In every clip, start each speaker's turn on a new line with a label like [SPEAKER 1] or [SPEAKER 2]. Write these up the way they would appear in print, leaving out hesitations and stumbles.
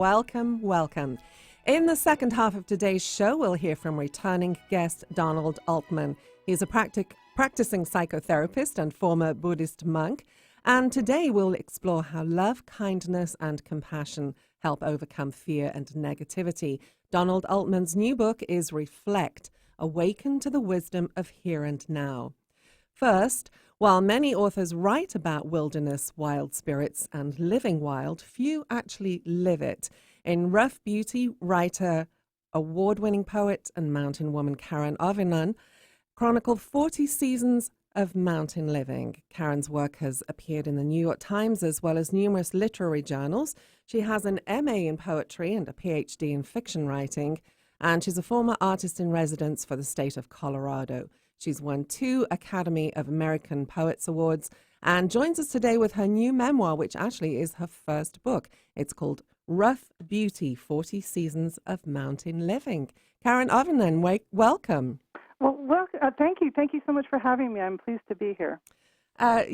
[SPEAKER 1] Welcome, welcome. In the second half of today's show, we'll hear from returning guest Donald Altman. He's a practicing psychotherapist and former Buddhist monk. And today we'll explore how love, kindness, and compassion help overcome fear and negativity. Donald Altman's new book is Reflect, Awaken to the Wisdom of Here and Now. First, while many authors write about wilderness, wild spirits, and living wild, few actually live it. In Rough Beauty, writer, award-winning poet, and mountain woman Karen Avinan chronicled 40 seasons of mountain living. Karen's work has appeared in the New York Times as well as numerous literary journals. She has an MA in poetry and a PhD in fiction writing, and she's a former artist in residence for the state of Colorado. She's won 2 Academy of American Poets Awards and joins us today with her new memoir, which actually is her first book. It's called Rough Beauty, 40 Seasons of Mountain Living. Karen Avinan, welcome.
[SPEAKER 2] Well, thank you. Thank you so much for having me. I'm pleased to be here.
[SPEAKER 1] It's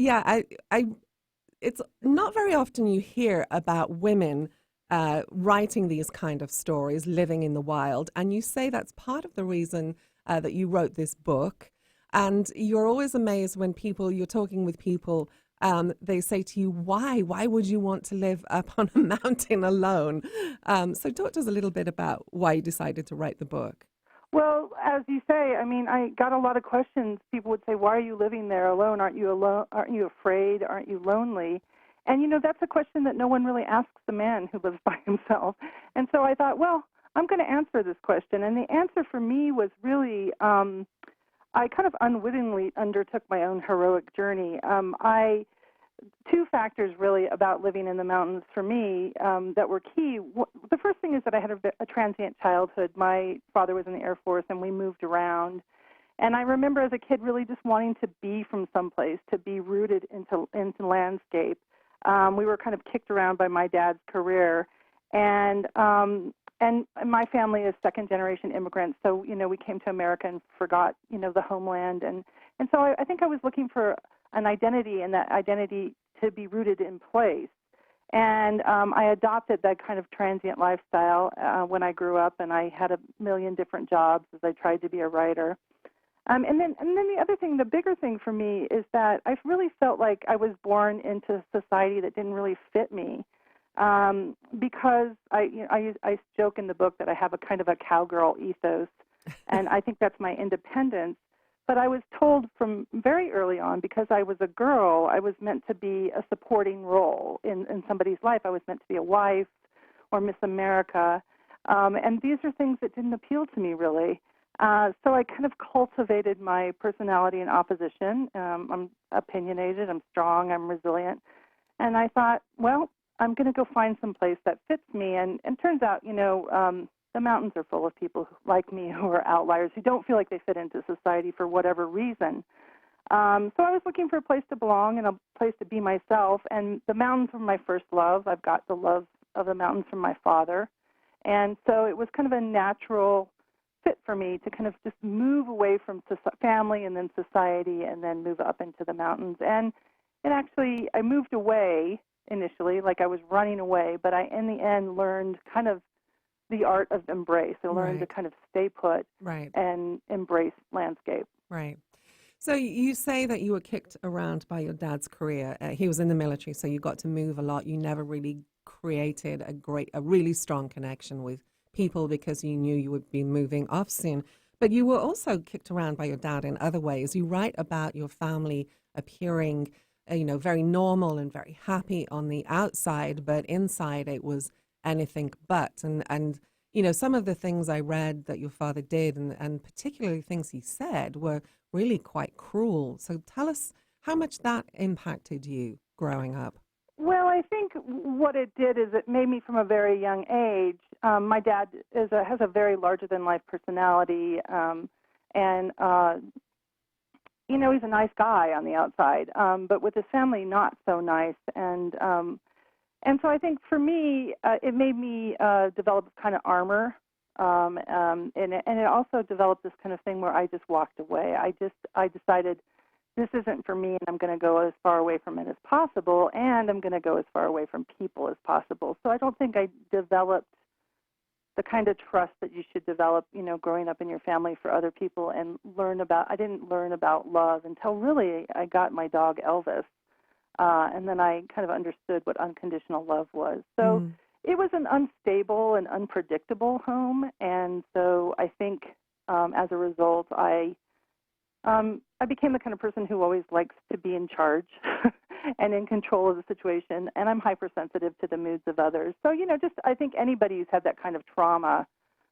[SPEAKER 1] not very often you hear about women writing these kind of stories, living in the wild, and you say that's part of the reason that you wrote this book. And you're always amazed when you're talking with people, they say to you, why? Why would you want to live up on a mountain alone? So talk to us a little bit about why you decided to write the book.
[SPEAKER 2] Well, as you say, I got a lot of questions. People would say, why are you living there alone? Aren't you alone? Aren't you afraid? Aren't you lonely? And, that's a question that no one really asks the man who lives by himself. And so I thought, well, I'm going to answer this question. And the answer for me was really, I kind of unwittingly undertook my own heroic journey. Two factors really about living in the mountains for me that were key. The first thing is that I had a transient childhood. My father was in the Air Force, and we moved around. And I remember as a kid really just wanting to be from someplace, to be rooted into landscape. We were kind of kicked around by my dad's career. And my family is second-generation immigrants, so, we came to America and forgot, the homeland. And so I think I was looking for an identity, and that identity to be rooted in place. And I adopted that kind of transient lifestyle when I grew up, and I had a million different jobs as I tried to be a writer. And then the other thing, the bigger thing for me, is that I really felt like I was born into a society that didn't really fit me. Because I joke in the book that I have a kind of a cowgirl ethos, and I think that's my independence. But I was told from very early on, because I was a girl, I was meant to be a supporting role in somebody's life. I was meant to be a wife or Miss America. And these are things that didn't appeal to me, really. So I kind of cultivated my personality in opposition. I'm opinionated, I'm strong, I'm resilient. And I thought, well, I'm going to go find some place that fits me. And turns out, the mountains are full of people like me who are outliers, who don't feel like they fit into society for whatever reason. So I was looking for a place to belong and a place to be myself. And the mountains were my first love. I've got the love of the mountains from my father. And so it was kind of a natural fit for me to kind of just move away from family and then society and then move up into the mountains. And I moved away initially, like I was running away, but I, in the end, learned kind of the art of embrace. I learned to kind of stay put and embrace landscape.
[SPEAKER 1] Right. So you say that you were kicked around by your dad's career. He was in the military, so you got to move a lot. You never really created a really strong connection with people because you knew you would be moving off soon. But you were also kicked around by your dad in other ways. You write about your family appearing very normal and very happy on the outside, but inside it was anything but. And some of the things I read that your father did, and particularly things he said, were really quite cruel. So tell us how much that impacted you growing up.
[SPEAKER 2] Well, I think what it did is it made me from a very young age. My dad has a very larger-than-life personality, and he's a nice guy on the outside, but with his family, not so nice. And so I think for me, it made me develop kind of armor, and it also developed this kind of thing where I just walked away. I decided this isn't for me, and I'm going to go as far away from it as possible, and I'm going to go as far away from people as possible. So I don't think I developed the kind of trust that you should develop, growing up in your family for other people and I didn't learn about love until really I got my dog Elvis. And then I kind of understood what unconditional love was. So it was an unstable and unpredictable home. And so I think as a result, I became the kind of person who always likes to be in charge and in control of the situation. And I'm hypersensitive to the moods of others. So, I think anybody who's had that kind of trauma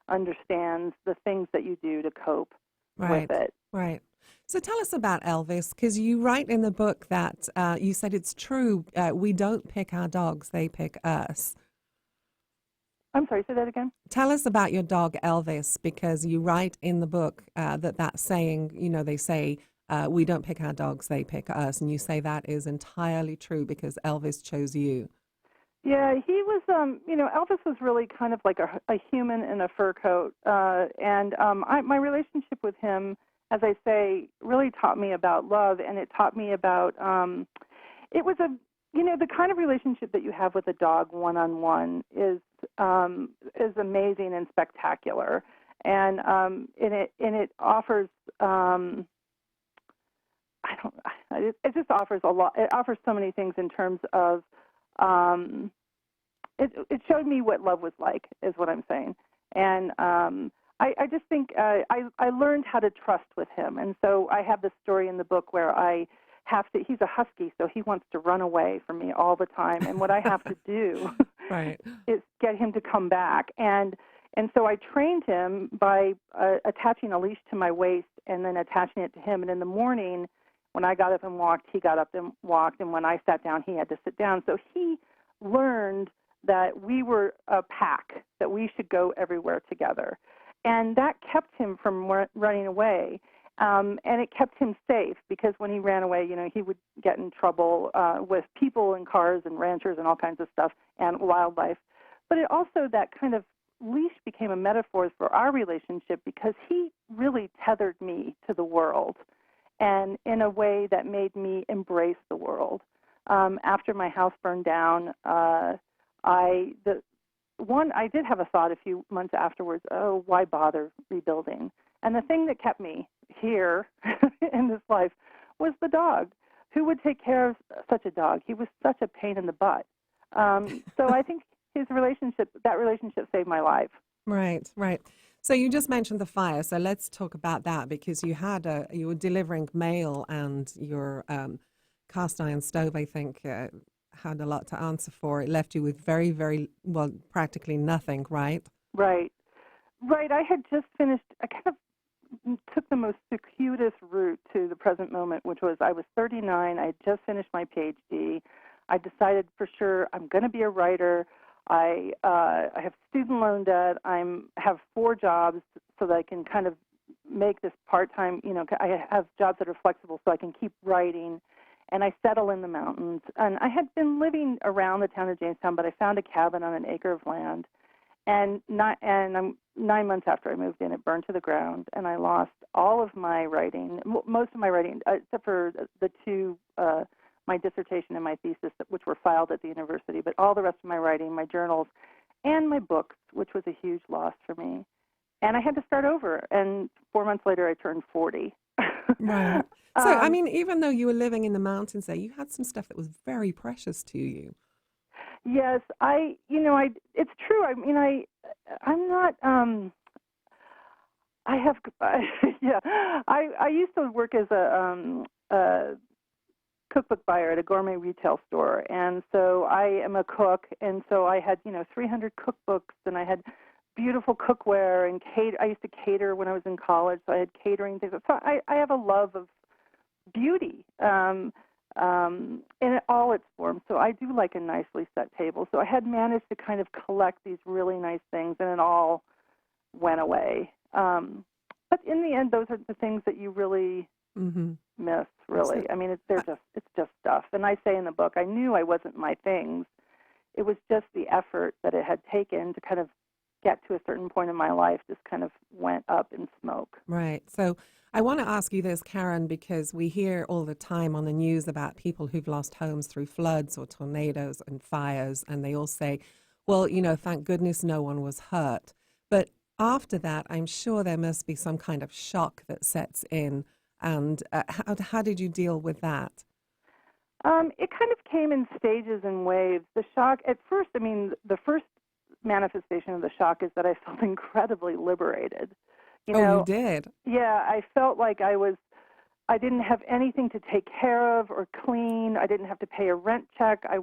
[SPEAKER 2] understands the things that you do to cope with it.
[SPEAKER 1] Right. So tell us about Elvis, because you write in the book that you said it's true, we don't pick our dogs, they pick us.
[SPEAKER 2] I'm sorry, say that again?
[SPEAKER 1] Tell us about your dog Elvis, because you write in the book that saying, they say, we don't pick our dogs, they pick us. And you say that is entirely true because Elvis chose you.
[SPEAKER 2] Yeah, he was, Elvis was really kind of like a human in a fur coat. My relationship with him, as I say, really taught me about love, and it taught me about, it was the kind of relationship that you have with a dog one-on-one is amazing and spectacular. And it offers, it just offers a lot. It offers so many things in terms of, it showed me what love was like, is what I'm saying. And I just think I learned how to trust with him. And so I have this story in the book where he's a husky, so he wants to run away from me all the time. And what I have to do
[SPEAKER 1] right.
[SPEAKER 2] is get him to come back. And so I trained him by attaching a leash to my waist and then attaching it to him. And in the morning, when I got up and walked, he got up and walked. And when I sat down, he had to sit down. So he learned that we were a pack, that we should go everywhere together. And that kept him from running away. And it kept him safe because when he ran away, he would get in trouble with people and cars and ranchers and all kinds of stuff and wildlife. But it also, that kind of leash became a metaphor for our relationship because he really tethered me to the world and in a way that made me embrace the world. After my house burned down, I did have a thought a few months afterwards, why bother rebuilding? And the thing that kept me here in this life was the dog. Who would take care of such a dog? He was such a pain in the butt. So I think that relationship saved my life.
[SPEAKER 1] Right. So you just mentioned the fire. So let's talk about that because you were delivering mail and your cast iron stove, I think, had a lot to answer for. It left you with very, very, practically nothing, right?
[SPEAKER 2] Right. I had just finished, I kind of took the most circuitous route to the present moment, which was I was 39. I had just finished my PhD. I decided for sure I'm going to be a writer. I have student loan debt. have 4 jobs so that I can kind of make this part-time, I have jobs that are flexible so I can keep writing. And I settle in the mountains. And I had been living around the town of Jamestown, but I found a cabin on an acre of land. And 9 months after I moved in, it burned to the ground, and I lost all of my writing, most of my writing, except for the 2, my dissertation and my thesis, which were filed at the university, but all the rest of my writing, my journals, and my books, which was a huge loss for me. And I had to start over, and 4 months later, I turned 40.
[SPEAKER 1] Right. So, I mean, even though you were living in the mountains there, you had some stuff that was very precious to you.
[SPEAKER 2] Yes, it's true. I mean, I'm not, I have, yeah, I used to work as a cookbook buyer at a gourmet retail store. And so I am a cook. And so I had, 300 cookbooks, and I had beautiful cookware and I used to cater when I was in college. So I had catering things. So I have a love of beauty. In all its forms. So I do like a nicely set table. So I had managed to kind of collect these really nice things, and it all went away. But in the end, those are the things that you really miss, really. I mean, it's just stuff. And I say in the book, I knew I wasn't my things. It was just the effort that it had taken to kind of get to a certain point in my life just kind of went up in smoke.
[SPEAKER 1] Right. So I want to ask you this, Karen, because we hear all the time on the news about people who've lost homes through floods or tornadoes and fires, and they all say, well, thank goodness no one was hurt. But after that, I'm sure there must be some kind of shock that sets in. And how did you deal with that?
[SPEAKER 2] It kind of came in stages and waves. The shock, at first, the first manifestation of the shock is that I felt incredibly liberated.
[SPEAKER 1] You did?
[SPEAKER 2] Yeah, I felt like I didn't have anything to take care of or clean. I didn't have to pay a rent check. I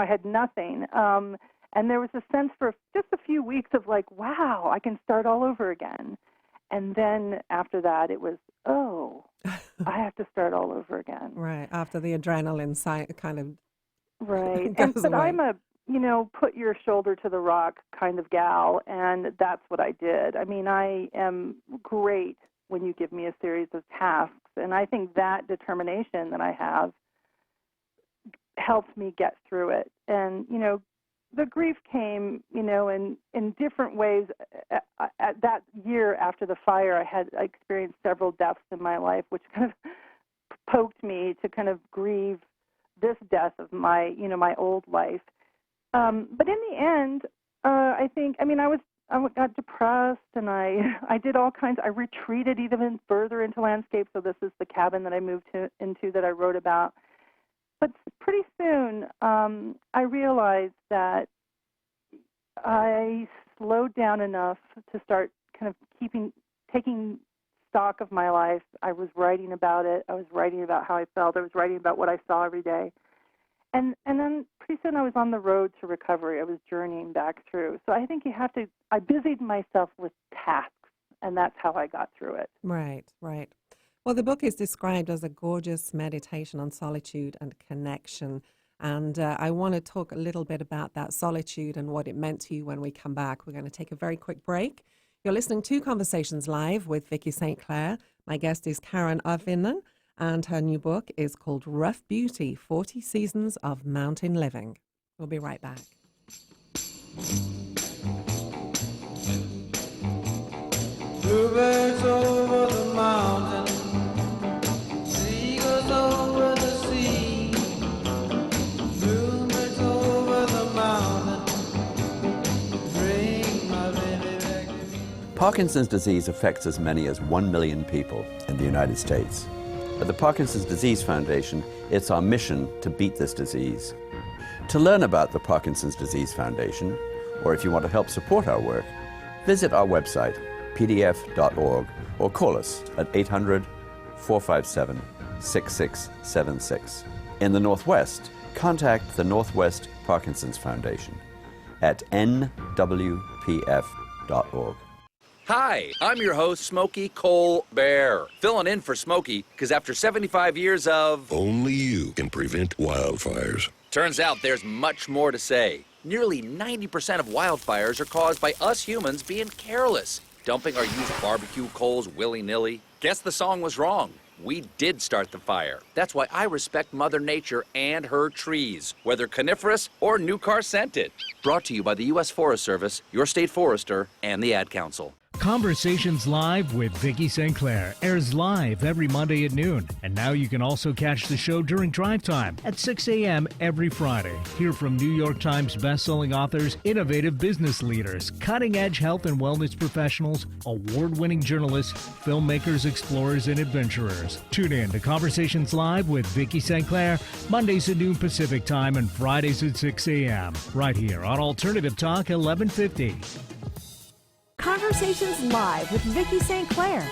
[SPEAKER 2] had nothing. And there was a sense for just a few weeks of like, wow, I can start all over again. And then after that, it was, oh, I have to start all over again.
[SPEAKER 1] Right, after the adrenaline kind of
[SPEAKER 2] right.
[SPEAKER 1] goes
[SPEAKER 2] But
[SPEAKER 1] away.
[SPEAKER 2] I'm a, put your shoulder to the rock kind of gal, and that's what I did. I am great when you give me a series of tasks, and I think that determination that I have helped me get through it. And, the grief came, in different ways. At that year after the fire, I experienced several deaths in my life, which kind of poked me to kind of grieve this death of my old life. But in the end, I think, I got depressed, and I did all kinds. I retreated even further into landscape. So this is the cabin that I moved into that I wrote about. But pretty soon, I realized that I slowed down enough to start kind of taking stock of my life. I was writing about it. I was writing about how I felt. I was writing about what I saw every day. And then pretty soon I was on the road to recovery. I was journeying back through. So I think I busied myself with tasks, and that's how I got through it.
[SPEAKER 1] Right, right. Well, the book is described as a gorgeous meditation on solitude and connection. And I want to talk a little bit about that solitude and what it meant to you when we come back. We're going to take a very quick break. You're listening to Conversations Live with Vicky St. Clair. My guest is Karen Arvinen, and her new book is called Rough Beauty, 40 Seasons of Mountain Living. We'll be right back.
[SPEAKER 3] Bluebirds over the mountain, seagulls over the sea, bluebirds over the mountain, bring my baby back to me.
[SPEAKER 4] Parkinson's disease affects as many as 1 million people in the United States. At the Parkinson's Disease Foundation, it's our mission to beat this disease. To learn about the Parkinson's Disease Foundation, or if you want to help support our work, visit our website, pdf.org, or call us at 800-457-6676. In the Northwest, contact the Northwest Parkinson's Foundation at nwpf.org.
[SPEAKER 5] Hi, I'm your host, Smokey Cole Bear, filling in for Smokey because after 75 years of...
[SPEAKER 6] Only you can prevent wildfires.
[SPEAKER 5] Turns out there's much more to say. Nearly 90% of wildfires are caused by us humans being careless, dumping our used barbecue coals willy-nilly. Guess the song was wrong. We did start the fire. That's why I respect Mother Nature and her trees, whether coniferous or new car scented. Brought to you by the U.S. Forest Service, your state forester, and the Ad Council.
[SPEAKER 7] Conversations Live with Vicky St. Clair airs live every Monday at noon. And now you can also catch the show during drive time at 6 a.m. every Friday. Hear from New York Times bestselling authors, innovative business leaders, cutting-edge health and wellness professionals, award-winning journalists, filmmakers, explorers, and adventurers. Tune in to Conversations Live with Vicky St. Clair, Mondays at noon Pacific Time and Fridays at 6 a.m. right here on Alternative Talk 1150.
[SPEAKER 8] Conversations Live with Vicky St. Clair.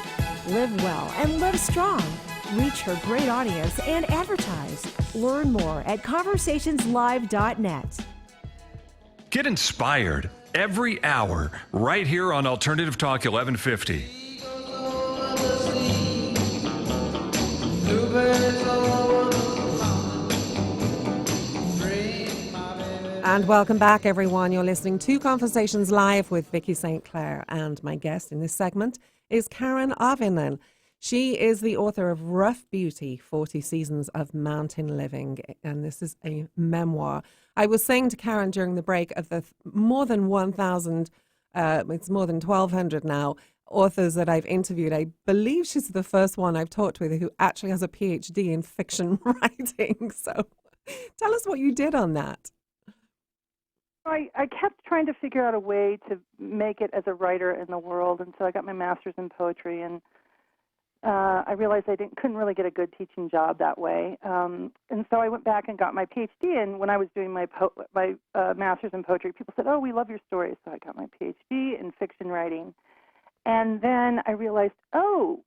[SPEAKER 8] Live well and live strong. Reach her great audience and advertise. Learn more at conversationslive.net.
[SPEAKER 9] Get inspired every hour right here on Alternative Talk 1150.
[SPEAKER 3] Seagulls over the sea, bluebirds over the mountain, bring my baby.
[SPEAKER 1] And welcome back, everyone. You're listening to Conversations Live with Vicky St. Clair. And my guest in this segment is Karen Arvinen. She is the author of Rough Beauty, 40 Seasons of Mountain Living. And this is a memoir. I was saying to Karen during the break of the more than 1,000, it's more than 1,200 now, authors that I've interviewed, I believe she's the first one I've talked with who actually has a PhD in fiction writing. So tell us what you did on that.
[SPEAKER 2] I kept trying to figure out a way to make it as a writer in the world, and so I got my master's in poetry, and I realized I couldn't really get a good teaching job that way, and so I went back and got my PhD. And when I was doing my master's in poetry, people said, "Oh, we love your stories." So I got my PhD in fiction writing, and then I realized, oh,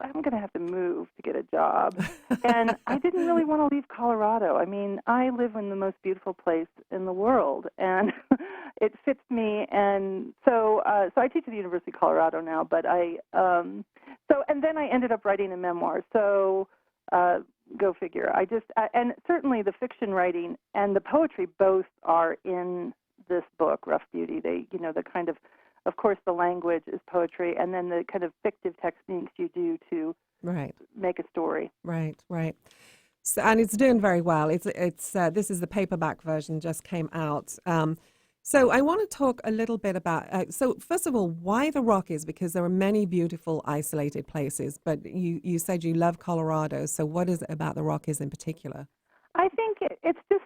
[SPEAKER 2] I'm going to have to move to get a job. And I didn't really want to leave Colorado. I mean, I live in the most beautiful place in the world, and it fits me. And so I teach at the University of Colorado now, but and then I ended up writing a memoir. So go figure. And certainly the fiction writing and the poetry both are in this book, Rough Beauty. They, the kind of course, the language is poetry, and then the kind of fictive techniques you do to make a story.
[SPEAKER 1] Right. So, and it's doing very well. It's this is the paperback version, just came out. So I want to talk a little bit about. So first of all, why the Rockies? Because there are many beautiful isolated places, but you said you love Colorado. So what is it about the Rockies in particular?
[SPEAKER 2] I think it's just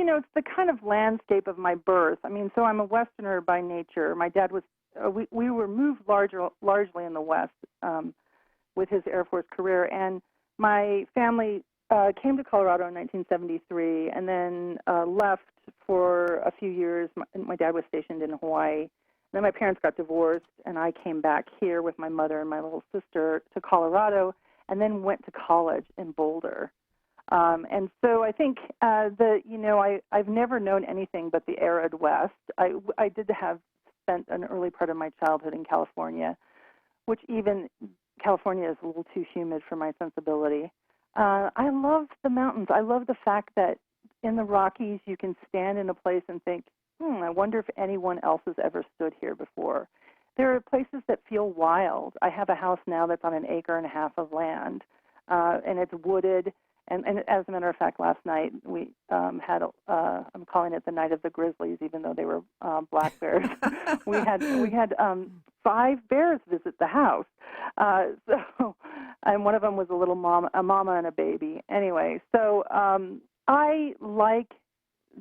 [SPEAKER 2] it's the kind of landscape of my birth. I mean, so I'm a Westerner by nature. My dad was. We were moved largely in the West with his Air Force career, and my family came to Colorado in 1973, and then left for a few years. My dad was stationed in Hawaii. Then my parents got divorced, and I came back here with my mother and my little sister to Colorado, and then went to college in Boulder. And so I think I've never known anything but the arid West. I did have spent an early part of my childhood in California, which even California is a little too humid for my sensibility. I love the mountains. I love the fact that in the Rockies you can stand in a place and think, I wonder if anyone else has ever stood here before. There are places that feel wild. I have a house now that's on 1.5 acres of land, and it's wooded. And as a matter of fact, last night we had, I'm calling it the night of the grizzlies, even though they were black bears. we had 5 bears visit the house. And one of them was a mama and a baby. Anyway, so I like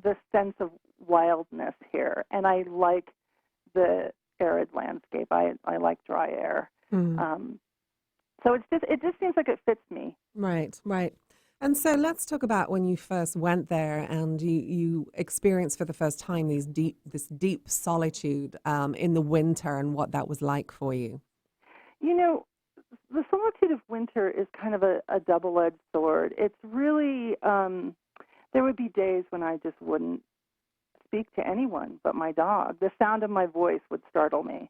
[SPEAKER 2] the sense of wildness here, and I like the arid landscape. I like dry air. So it just seems like it fits me.
[SPEAKER 1] Right. And so let's talk about when you first went there and you experienced for the first time this deep solitude in the winter and what that was like for you.
[SPEAKER 2] The solitude of winter is kind of a double-edged sword. It's really, there would be days when I just wouldn't speak to anyone but my dog. The sound of my voice would startle me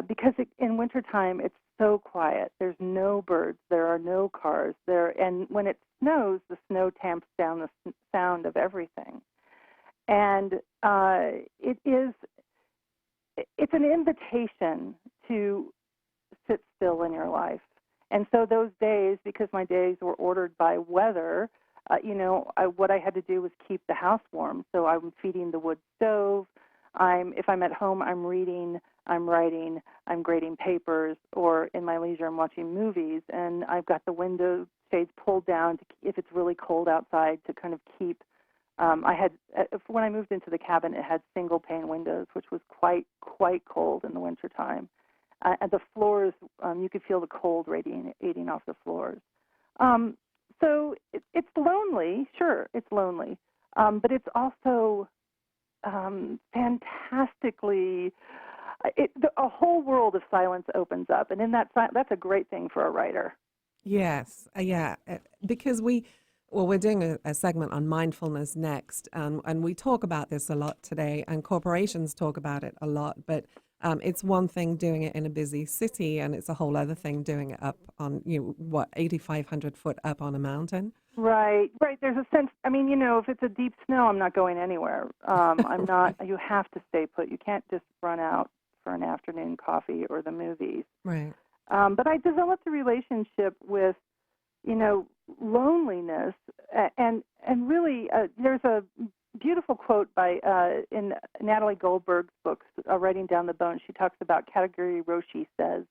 [SPEAKER 2] because in wintertime it's so quiet. There's no birds. There are no cars there. And when it snows, the snow tamps down the sound of everything. And it's an invitation to sit still in your life. And so those days, because my days were ordered by weather, what I had to do was keep the house warm. So I'm feeding the wood stove. If I'm at home, I'm reading, I'm writing, I'm grading papers, or in my leisure, I'm watching movies. And I've got the window shades pulled down if it's really cold outside to kind of keep. When I moved into the cabin, it had single pane windows, which was quite cold in the wintertime. And the floors, you could feel the cold radiating off the floors. So it's lonely, sure, it's lonely, but it's also fantastically, a whole world of silence opens up, and in that's a great thing for a writer.
[SPEAKER 1] Yes, because we're doing a segment on mindfulness next, and we talk about this a lot today, and corporations talk about it a lot, but it's one thing doing it in a busy city, and it's a whole other thing doing it up on, 8,500 foot up on a mountain.
[SPEAKER 2] Right. There's a sense, if it's a deep snow, I'm not going anywhere. I'm not, you have to stay put. You can't just run out for an afternoon coffee or the movies.
[SPEAKER 1] Right.
[SPEAKER 2] But I developed a relationship with, loneliness, and really there's a beautiful quote by in Natalie Goldberg's book, Writing Down the Bone. She talks about Katagiri Roshi says,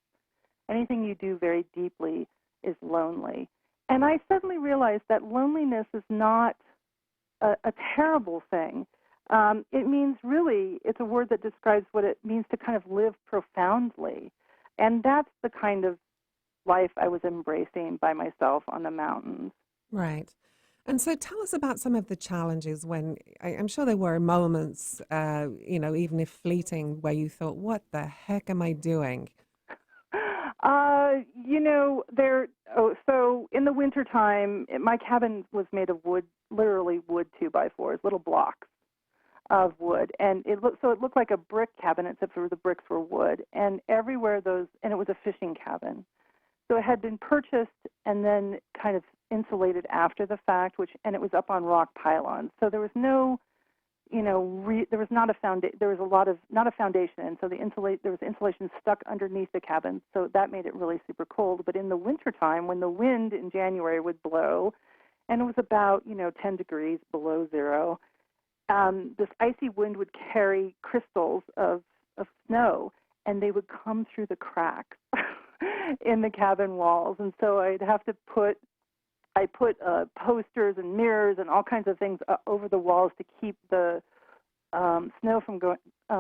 [SPEAKER 2] anything you do very deeply is lonely. And I suddenly realized that loneliness is not a terrible thing. It means really, it's a word that describes what it means to kind of live profoundly. And that's the kind of life I was embracing by myself on the mountains.
[SPEAKER 1] Right. And so tell us about some of the challenges when I'm sure there were moments, even if fleeting, where you thought, what the heck am I doing?
[SPEAKER 2] So in the wintertime, my cabin was made of wood, literally wood 2x4s, little blocks of wood. And it looked like a brick cabin, except for the bricks were wood. And everywhere and it was a fishing cabin. So it had been purchased and then kind of insulated after the fact, and it was up on rock pylons. So there was no, there was not a foundation, and so there was insulation stuck underneath the cabin. So that made it really super cold. But in the wintertime, when the wind in January would blow, and it was about 10 degrees below zero, this icy wind would carry crystals of snow, and they would come through the cracks in the cabin walls. And so I put posters and mirrors and all kinds of things over the walls to keep the snow from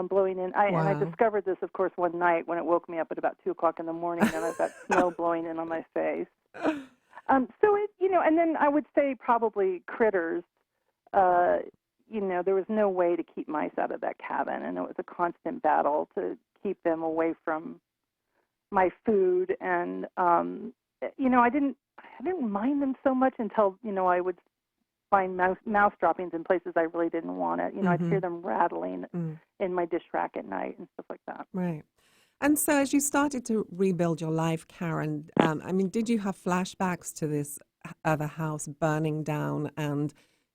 [SPEAKER 2] blowing in. And I discovered this, of course, one night when it woke me up at about 2 o'clock in the morning, and I've got snow blowing in on my face. And then I would say probably critters. There was no way to keep mice out of that cabin, and it was a constant battle to keep them away from my food. And I didn't mind them so much until I would find mouse droppings in places I really didn't want it. I'd hear them rattling in my dish rack at night and stuff like that.
[SPEAKER 1] Right. And so as you started to rebuild your life, Karen, did you have flashbacks to this other house burning down? And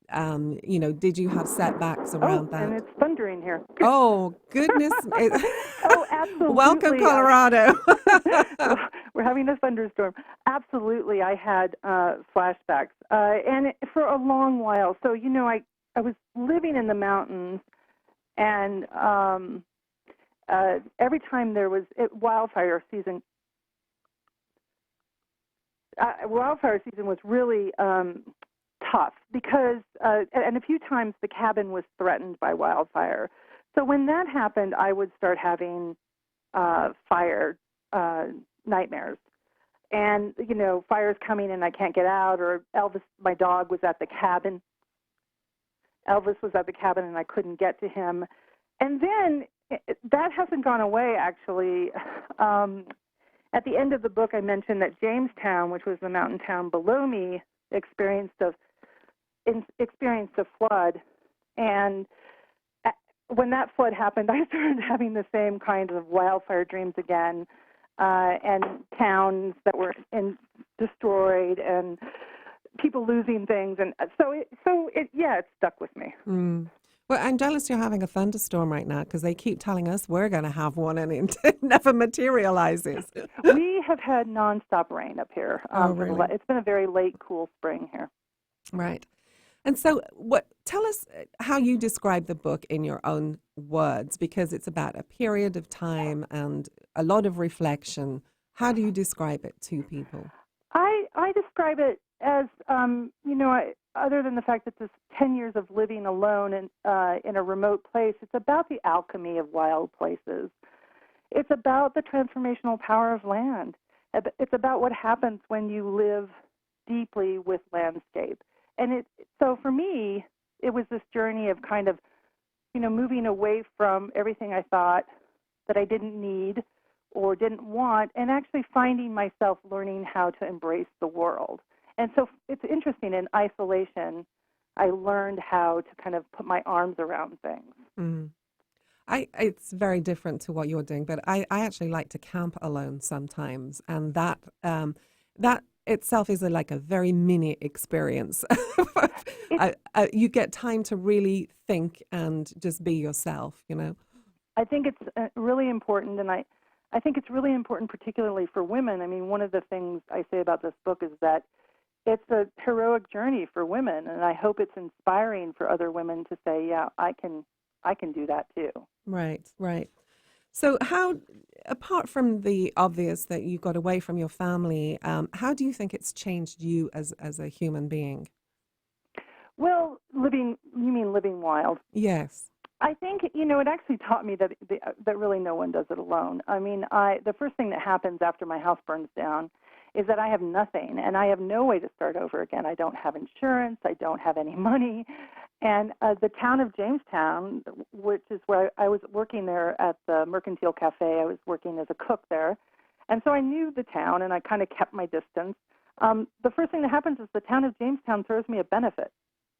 [SPEAKER 1] did you have setbaks around that?
[SPEAKER 2] And it's thundering here.
[SPEAKER 1] Oh, goodness.
[SPEAKER 2] Oh, absolutely.
[SPEAKER 1] Welcome, Colorado.
[SPEAKER 2] We're having a thunderstorm. Absolutely, I had flashbacks. And for a long while. So, I was living in the mountains, and every time there was wildfire season was really tough because, and a few times the cabin was threatened by wildfire. So when that happened, I would start having fire nightmares. And, fire's coming and I can't get out, or Elvis, my dog, was at the cabin. Elvis was at the cabin and I couldn't get to him. And then that hasn't gone away, actually. At the end of the book, I mentioned that Jamestown, which was the mountain town below me, experienced a flood. And when that flood happened, I started having the same kind of wildfire dreams again, and towns that were destroyed and people losing things. And so it stuck with me.
[SPEAKER 1] Mm. Well, I'm jealous you're having a thunderstorm right now because they keep telling us we're going to have one and it never materializes.
[SPEAKER 2] We have had nonstop rain up here.
[SPEAKER 1] Really?
[SPEAKER 2] It's been a very late, cool spring here.
[SPEAKER 1] Right. And so tell us how you describe the book in your own words, because it's about a period of time and a lot of reflection. How do you describe it to people?
[SPEAKER 2] I describe it as, other than the fact that this 10 years of living alone in a remote place, it's about the alchemy of wild places. It's about the transformational power of land. It's about what happens when you live deeply with landscape. And so for me, it was this journey of kind of, moving away from everything I thought that I didn't need or didn't want, and actually finding myself learning how to embrace the world. And so it's interesting, in isolation, I learned how to kind of put my arms around things.
[SPEAKER 1] Mm. It's very different to what you're doing, but I actually like to camp alone sometimes, and that itself is like a very mini experience. You get time to really think and just be yourself,
[SPEAKER 2] I think it's really important, and I think it's really important particularly for women. I mean, one of the things I say about this book is that it's a heroic journey for women, and I hope it's inspiring for other women to say, yeah, I can do that too.
[SPEAKER 1] Right, right. So how, apart from the obvious that you got away from your family, how do you think it's changed you as a human being?
[SPEAKER 2] Well, you mean living wild?
[SPEAKER 1] Yes.
[SPEAKER 2] I think, it actually taught me that really no one does it alone. I mean, the first thing that happens after my house burns down is that I have nothing, and I have no way to start over again. I don't have insurance. I don't have any money. And the town of Jamestown, which is where I was working there at the Mercantile Cafe, I was working as a cook there. And so I knew the town, and I kind of kept my distance. The first thing that happens is the town of Jamestown throws me a benefit.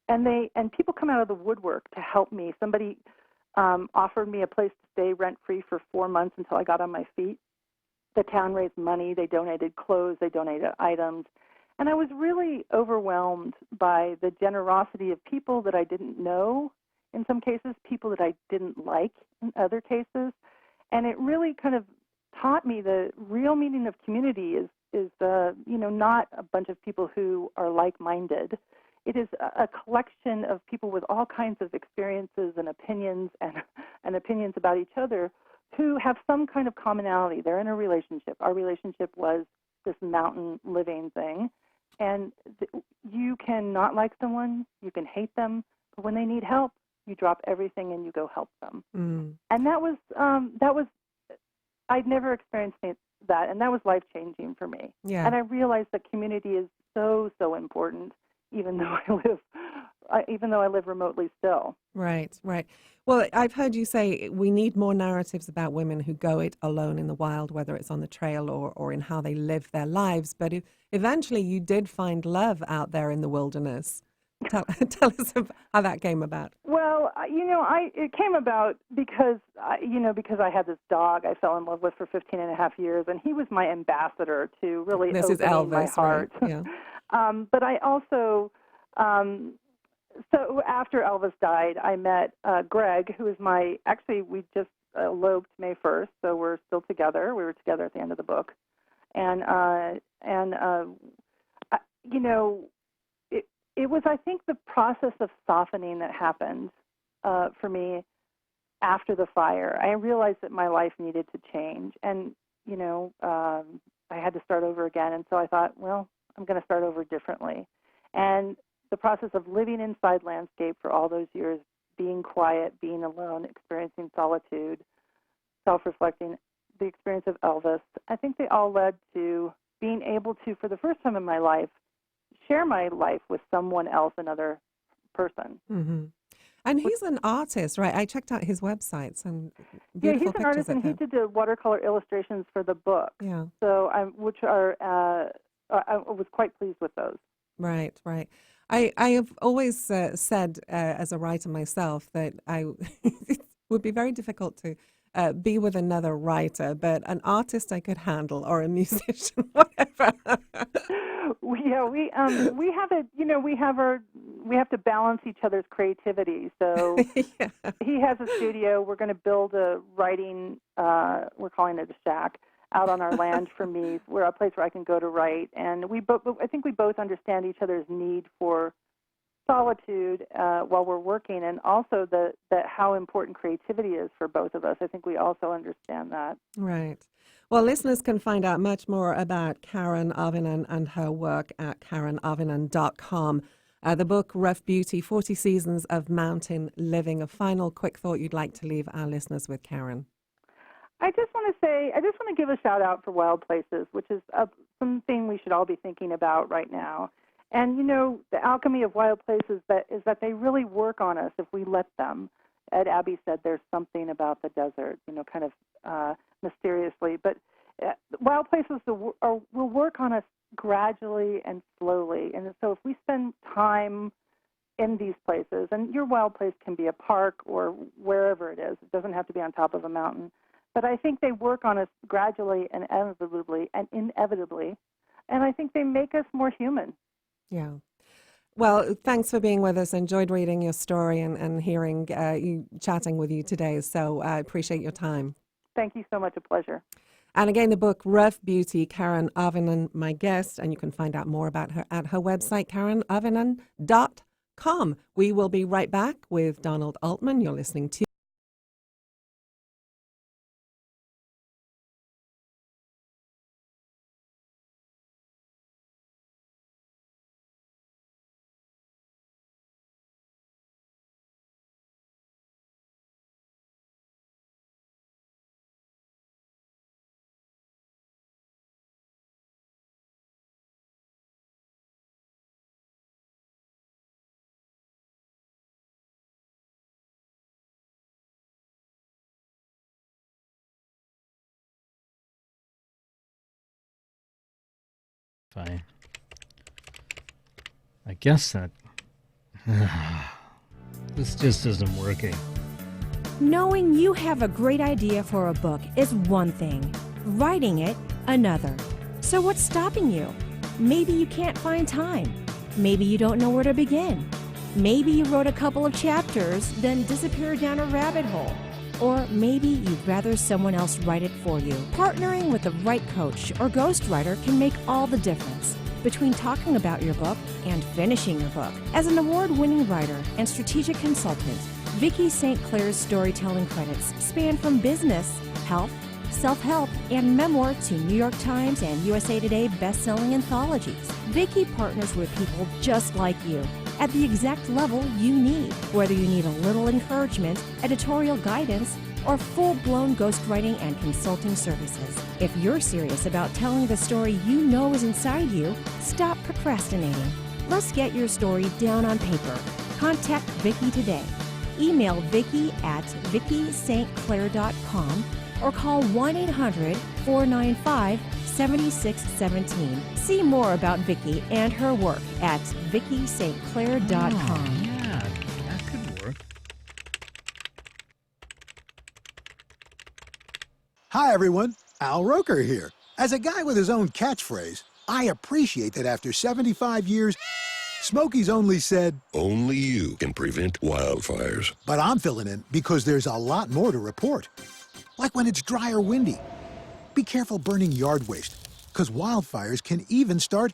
[SPEAKER 2] And people come out of the woodwork to help me. Somebody offered me a place to stay rent-free for 4 months until I got on my feet. The town raised money. They donated clothes. They donated items. And I was really overwhelmed by the generosity of people that I didn't know in some cases, people that I didn't like in other cases. And it really kind of taught me the real meaning of community is not a bunch of people who are like-minded. It is a collection of people with all kinds of experiences and opinions and opinions about each other who have some kind of commonality. They're in a relationship. Our relationship was this mountain living thing. And you can not like someone, you can hate them, but when they need help, you drop everything and you go help them. Mm. And that was, I'd never experienced that, and that was life-changing for me. Yeah. And I realized that community is so, so important, even though I live remotely still.
[SPEAKER 1] Right, right. Well, I've heard you say we need more narratives about women who go it alone in the wild, whether it's on the trail or in how they live their lives. But eventually you did find love out there in the wilderness. Tell us about how that came about.
[SPEAKER 2] Well, it came about because I had this dog I fell in love with for 15 and a half years, and he was my ambassador to really opening my heart.
[SPEAKER 1] Right? Yeah.
[SPEAKER 2] But I also, so after Elvis died, I met Greg, who is we just eloped May 1st, so we're still together. We were together at the end of the book. It was, I think, the process of softening that happened for me after the fire. I realized that my life needed to change, and, I had to start over again. And so I thought, well, I'm going to start over differently. And the process of living inside landscape for all those years, being quiet, being alone, experiencing solitude, self-reflecting, the experience of Elvis, I think they all led to being able to, for the first time in my life, share my life with someone else, another person.
[SPEAKER 1] Mm-hmm. And he's an artist, right? I checked out his websites and beautiful
[SPEAKER 2] he's an artist, and he did the watercolor illustrations for the book.
[SPEAKER 1] Yeah.
[SPEAKER 2] So, I was quite pleased with those.
[SPEAKER 1] Right, right. I have always said as a writer myself that it would be very difficult to be with another writer, but an artist I could handle, or a musician, whatever.
[SPEAKER 2] We have to balance each other's creativity. So yeah. He has a studio. We're going to build a writing, we're calling it a shack, out on our land for me. We're a place where I can go to write. And I think we both understand each other's need for solitude while we're working, and also that how important creativity is for both of us. I think we also understand that.
[SPEAKER 1] Right. Well, listeners can find out much more about Karen Avinan and her work at KarenAvinan.com. The book, Rough Beauty, 40 Seasons of Mountain Living. A final quick thought you'd like to leave our listeners with, Karen?
[SPEAKER 2] I just want to give a shout out for Wild Places, which is something we should all be thinking about right now. And, the alchemy of Wild Places is that they really work on us if we let them. Ed Abbey said there's something about the desert, kind of mysteriously. But Wild Places will work on us gradually and slowly. And so if we spend time in these places, and your wild place can be a park or wherever it is. It doesn't have to be on top of a mountain. But I think they work on us gradually and inevitably. And I think they make us more human.
[SPEAKER 1] Yeah. Well, thanks for being with us. Enjoyed reading your story and hearing you chatting with you today. So I appreciate your time.
[SPEAKER 2] Thank you so much. A pleasure.
[SPEAKER 1] And again, the book Rough Beauty, Karen Avinan, my guest, and you can find out more about her at her website, karenavinan.com. We will be right back with Donald Altman. You're listening to
[SPEAKER 7] Fine. I guess that... this just isn't working.
[SPEAKER 8] Knowing you have a great idea for a book is one thing, writing it, another. So what's stopping you? Maybe you can't find time. Maybe you don't know where to begin. Maybe you wrote a couple of chapters, then disappeared down a rabbit hole. Or maybe you'd rather someone else write it for you. Partnering with the right coach or ghostwriter can make all the difference between talking about your book and finishing your book. As an award-winning writer and strategic consultant, Vicki St. Clair's storytelling credits span from business, health, self-help, and memoir to New York Times and USA Today best-selling anthologies. Vicki partners with people just like you at the exact level you need, whether you need a little encouragement, editorial guidance, or full-blown ghostwriting and consulting services. If you're serious about telling the story you know is inside you, stop procrastinating. Let's get your story down on paper. Contact Vicki today. Email Vicki at VickiSt.Clair.com or call 1-800-495-7617. See more about Vicki and her work at VickiSt.Clair.com.
[SPEAKER 7] Yeah, that could work.
[SPEAKER 10] Hi, everyone. Al Roker here. As a guy with his own catchphrase, I appreciate that after 75 years, Smokey's only said,
[SPEAKER 6] Only you can prevent wildfires.
[SPEAKER 10] but I'm filling in because there's a lot more to report. Like when it's dry or windy. Be careful burning yard waste, because wildfires can even start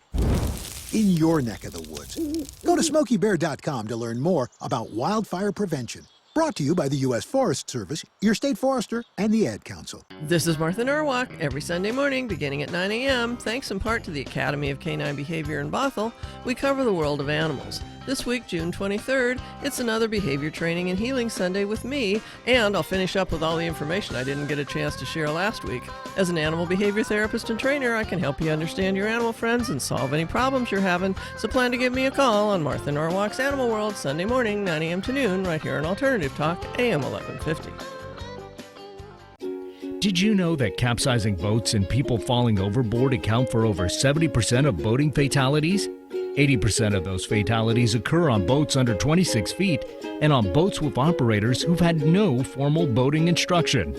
[SPEAKER 10] in your neck of the woods. Go to SmokeyBear.com to learn more about wildfire prevention. Brought to you by the U.S. Forest Service, your state forester, and the Ad Council.
[SPEAKER 11] This is Martha Norwalk, every Sunday morning beginning at 9 a.m. Thanks in part to the Academy of Canine Behavior in Bothell, we cover the world of animals. This week, June 23rd, it's another Behavior Training and Healing Sunday with me, and I'll finish up with all the information I didn't get a chance to share last week. As an animal behavior therapist and trainer, I can help you understand your animal friends and solve any problems you're having, so plan to give me a call on Martha Norwalk's Animal World Sunday morning, 9 a.m. to noon, right here on Alternative Talk, AM 1150.
[SPEAKER 7] Did you know that capsizing boats and people falling overboard account for over 70% of boating fatalities? 80% of those fatalities occur on boats under 26 feet and on boats with operators who've had no formal boating instruction.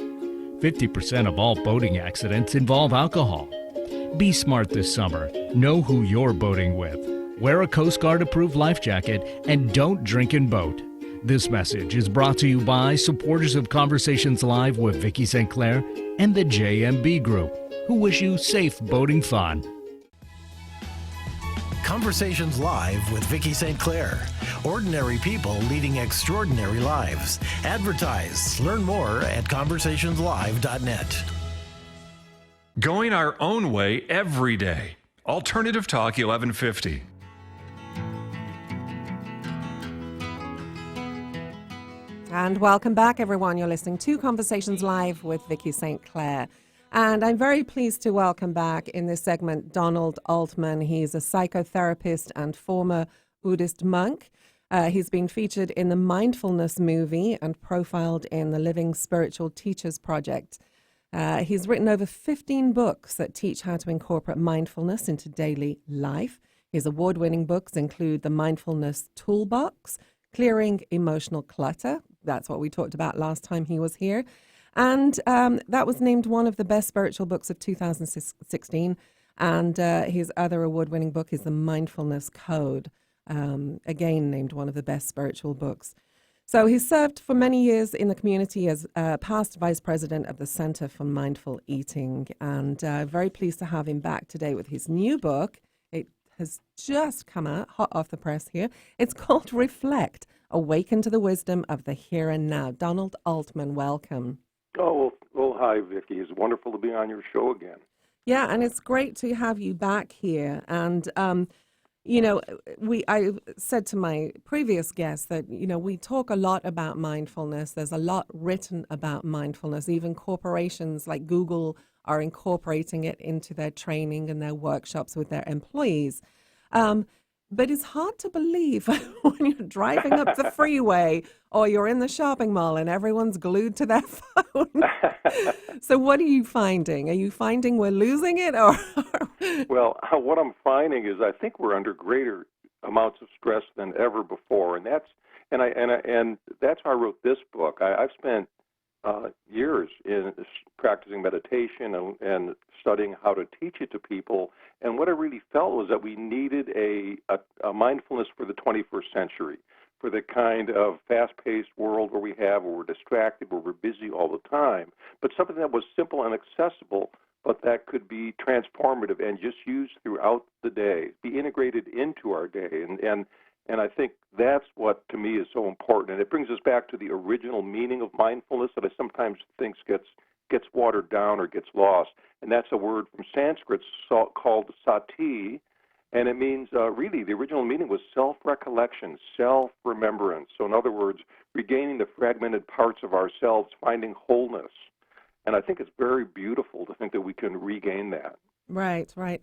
[SPEAKER 7] 50% of all boating accidents involve alcohol. Be smart this summer. Know who you're boating with. Wear a Coast Guard approved life jacket and don't drink and boat. This message is brought to you by supporters of Conversations Live with Vicki St. Clair and the JMB Group, who wish you safe boating fun.
[SPEAKER 12] Conversations Live with Vicki St. Clair. Ordinary people leading extraordinary lives. Advertise. Learn more at conversationslive.net.
[SPEAKER 9] Going our own way every day. Alternative Talk 1150.
[SPEAKER 1] And welcome back, everyone. You're listening to Conversations Live with Vicki St. Clair. And I'm very pleased to welcome back in this segment Donald Altman. He's a psychotherapist and former Buddhist monk. He's been featured in the Mindfulness movie and profiled in the Living Spiritual Teachers Project. He's written over 15 books that teach how to incorporate mindfulness into daily life. His award-winning books include The Mindfulness Toolbox, Clearing Emotional Clutter. That's what we talked about last time he was here. And that was named one of the best spiritual books of 2016. And his other award-winning book is The Mindfulness Code, again named one of the best spiritual books. So he served for many years in the community as past vice president of the Center for Mindful Eating, and very pleased to have him back today with his new book. It has just come out, hot off the press here. It's called Reflect, Awaken to the Wisdom of the Here and Now. Donald Altman, welcome.
[SPEAKER 13] Oh, well, hi, Vicki. It's wonderful to be on your show again.
[SPEAKER 1] Yeah, and it's great to have you back here. And I said to my previous guest that, we talk a lot about mindfulness. There's a lot written about mindfulness. Even corporations like Google are incorporating it into their training and their workshops with their employees. But it's hard to believe when you're driving up the freeway or you're in the shopping mall and everyone's glued to their phone. So what are you finding? Are you finding we're losing it? Or
[SPEAKER 13] Well, what I'm finding is I think we're under greater amounts of stress than ever before, and that's why I wrote this book. I've spent years in practicing meditation and studying how to teach it to people. And what I really felt was that we needed a mindfulness for the 21st century, for the kind of fast-paced world where we're distracted, where we're busy all the time, but something that was simple and accessible, but that could be transformative and just used throughout the day, be integrated into our day. And I think that's what, to me, is so important. And it brings us back to the original meaning of mindfulness that I sometimes think gets watered down or gets lost. And that's a word from Sanskrit called sati. And it means, really, the original meaning was self-recollection, self-remembrance. So in other words, regaining the fragmented parts of ourselves, finding wholeness. And I think it's very beautiful to think that we can regain that.
[SPEAKER 1] Right, right.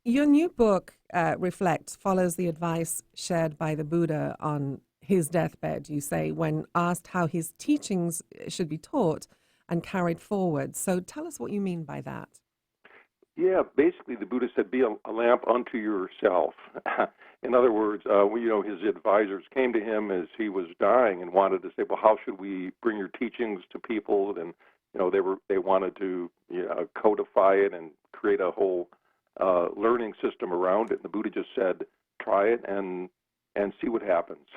[SPEAKER 1] Your new book, Reflect, follows the advice shared by the Buddha on his deathbed, you say, when asked how his teachings should be taught and carried forward. So tell us what you mean by that.
[SPEAKER 13] Yeah, basically the Buddha said, be a lamp unto yourself. In other words, his advisors came to him as he was dying and wanted to say, well, how should we bring your teachings to people? And, they wanted to codify it and create a whole learning system around it. And the Buddha just said, try it and see what happens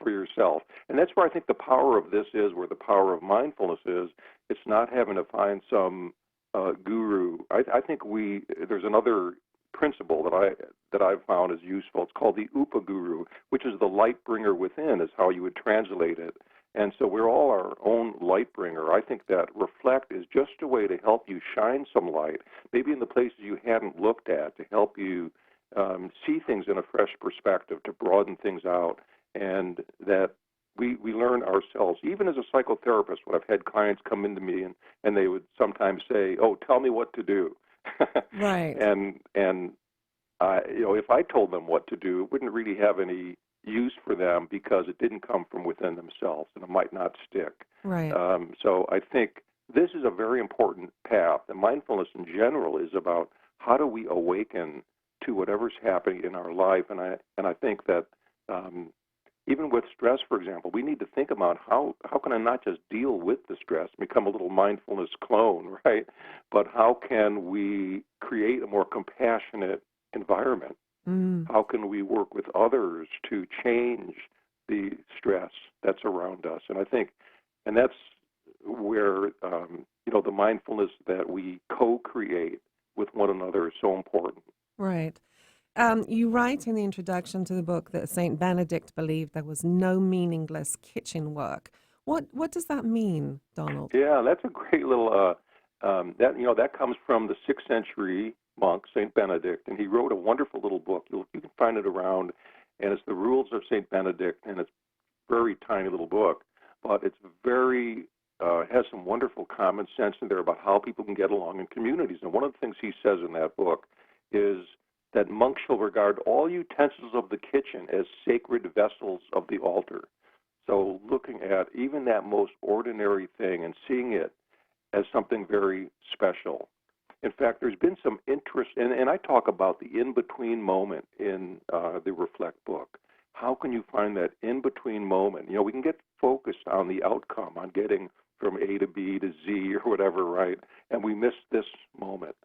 [SPEAKER 13] for yourself. And that's where I think the power of this is, where the power of mindfulness is. It's not having to find some guru. I think there's another principle that I've found is useful. It's called the upaguru, which is the light bringer within, is how you would translate it. And so we're all our own light bringer. I think that Reflect is just a way to help you shine some light, maybe in the places you hadn't looked at, to help you see things in a fresh perspective, to broaden things out, and that we learn ourselves. Even as a psychotherapist, when I've had clients come into me and they would sometimes say, oh, tell me what to do.
[SPEAKER 1] Right.
[SPEAKER 13] And if I told them what to do, it wouldn't really have any use for them because it didn't come from within themselves and it might not stick.
[SPEAKER 1] Right.
[SPEAKER 13] So I think this is a very important path. And mindfulness in general is about how do we awaken to whatever's happening in our life. And I think that even with stress, for example, we need to think about how can I not just deal with the stress, become a little mindfulness clone, right? But how can we create a more compassionate environment? How can we work with others to change the stress that's around us? And I think, and that's where, the mindfulness that we co-create with one another is so important.
[SPEAKER 1] Right. You write in the introduction to the book that Saint Benedict believed there was no meaningless kitchen work. What does that mean, Donald?
[SPEAKER 13] Yeah, that's a great little, that comes from the 6th century monk, Saint Benedict, and he wrote a wonderful little book. You can find it around, and it's the Rules of Saint Benedict, and it's a very tiny little book, but it's very, has some wonderful common sense in there about how people can get along in communities. And one of the things he says in that book is that monks shall regard all utensils of the kitchen as sacred vessels of the altar. So looking at even that most ordinary thing and seeing it as something very special. In fact, there's been some interest, and I talk about the in-between moment in the Reflect book. How can you find that in-between moment? We can get focused on the outcome, on getting from A to B to Z or whatever, right? And we miss this moment.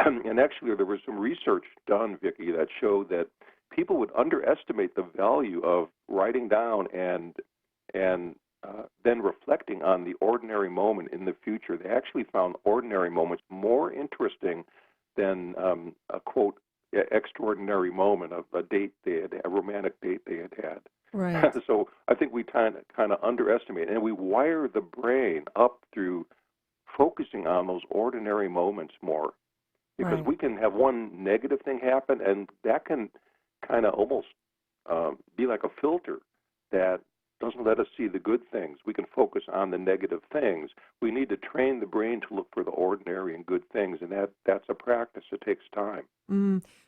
[SPEAKER 13] And actually, there was some research done, Vicki, that showed that people would underestimate the value of writing down and then reflecting on the ordinary moment in the future, they actually found ordinary moments more interesting than a quote extraordinary moment of a date a romantic date they had had.
[SPEAKER 1] Right.
[SPEAKER 13] So I think we kind of underestimate, and we wire the brain up through focusing on those ordinary moments more, because
[SPEAKER 1] Right.
[SPEAKER 13] we can have one negative thing happen, and that can kind of almost be like a filter that doesn't let us see the good things. We can focus on the negative things. We need to train the brain to look for the ordinary and good things, and that's a practice. It takes time.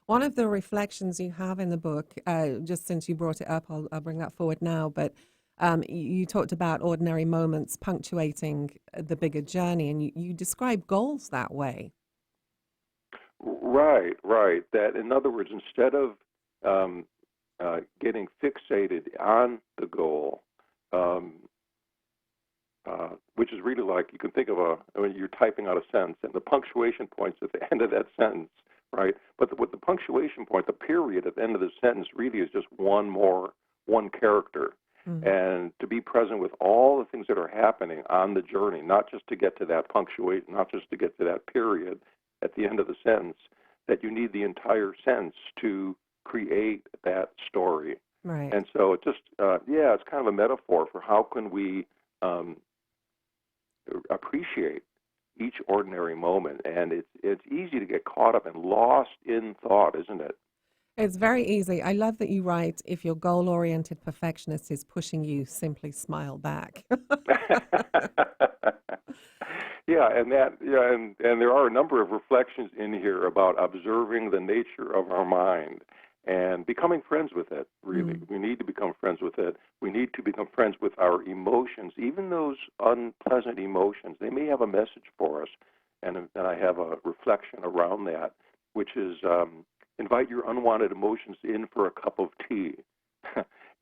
[SPEAKER 1] One of the reflections you have in the book, just since you brought it up, I'll bring that forward now, but you talked about ordinary moments punctuating the bigger journey, and you describe goals that way.
[SPEAKER 13] Right. That, in other words, instead of getting fixated on the goal, which is really like, you can think of when you're typing out a sentence and the punctuation points at the end of that sentence, right? But with the punctuation point, the period at the end of the sentence really is just one character. And to be present with all the things that are happening on the journey, not just to get to that punctuation, not just to get to that period at the end of the sentence, that you need the entire sentence to create that story.
[SPEAKER 1] Right.
[SPEAKER 13] And so it just, it's kind of a metaphor for how can we appreciate each ordinary moment. And it's easy to get caught up and lost in thought, isn't it?
[SPEAKER 1] It's very easy. I love that you write, if your goal-oriented perfectionist is pushing you, simply smile back.
[SPEAKER 13] And there are a number of reflections in here about observing the nature of our mind and becoming friends with it, really. We need to become friends with it. We need to become friends with our emotions, even those unpleasant emotions. They may have a message for us, and I have a reflection around that, which is invite your unwanted emotions in for a cup of tea.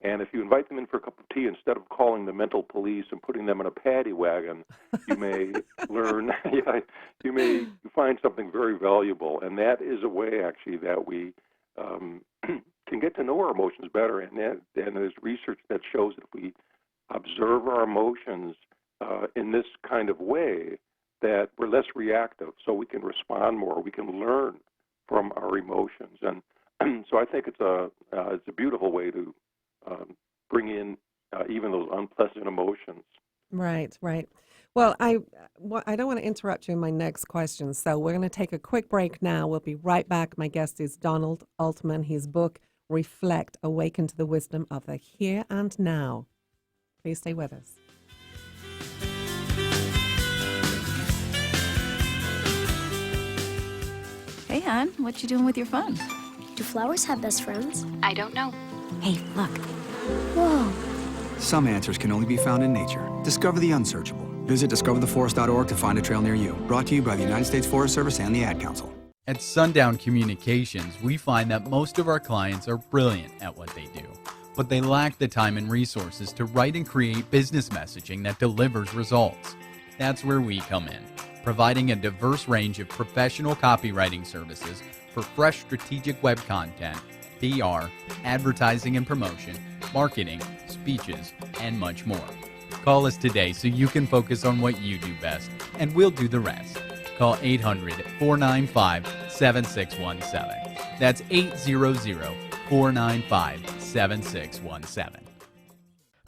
[SPEAKER 13] And if you invite them in for a cup of tea, instead of calling the mental police and putting them in a paddy wagon, you may learn, you may find something very valuable. And that is a way, actually, that we can get to know our emotions better. And there's research that shows that if we observe our emotions in this kind of way, that we're less reactive, so we can respond more. We can learn from our emotions. And so I think it's a beautiful way to bring in even those unpleasant emotions.
[SPEAKER 1] Right. Well, I don't want to interrupt you in my next question, so we're going to take a quick break now. We'll be right back. My guest is Donald Altman. His book, Reflect, Awaken to the Wisdom of the Here and Now. Please stay with us.
[SPEAKER 14] Hey, hon, what you doing with your phone?
[SPEAKER 15] Do flowers have best friends?
[SPEAKER 14] I don't know. Hey, look.
[SPEAKER 15] Whoa.
[SPEAKER 16] Some answers can only be found in nature. Discover the unsearchable. Visit discovertheforest.org to find a trail near you. Brought to you by the United States Forest Service and the Ad Council.
[SPEAKER 17] At Sundown Communications, we find that most of our clients are brilliant at what they do, but they lack the time and resources to write and create business messaging that delivers results. That's where we come in, providing a diverse range of professional copywriting services for fresh strategic web content, PR, advertising and promotion, marketing, speeches, and much more. Call us today so you can focus on what you do best, and we'll do the rest. Call 800-495-7617. That's 800-495-7617.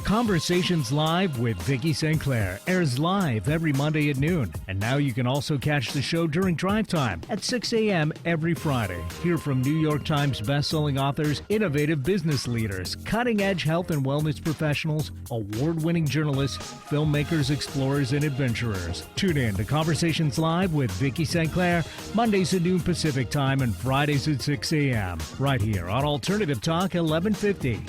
[SPEAKER 7] Conversations Live with Vicki St. Clair airs live every Monday at noon. And now you can also catch the show during drive time at 6 a.m. every Friday. Hear from New York Times bestselling authors, innovative business leaders, cutting-edge health and wellness professionals, award-winning journalists, filmmakers, explorers, and adventurers. Tune in to Conversations Live with Vicki St. Clair, Mondays at noon Pacific Time and Fridays at 6 a.m. right here on Alternative Talk 1150.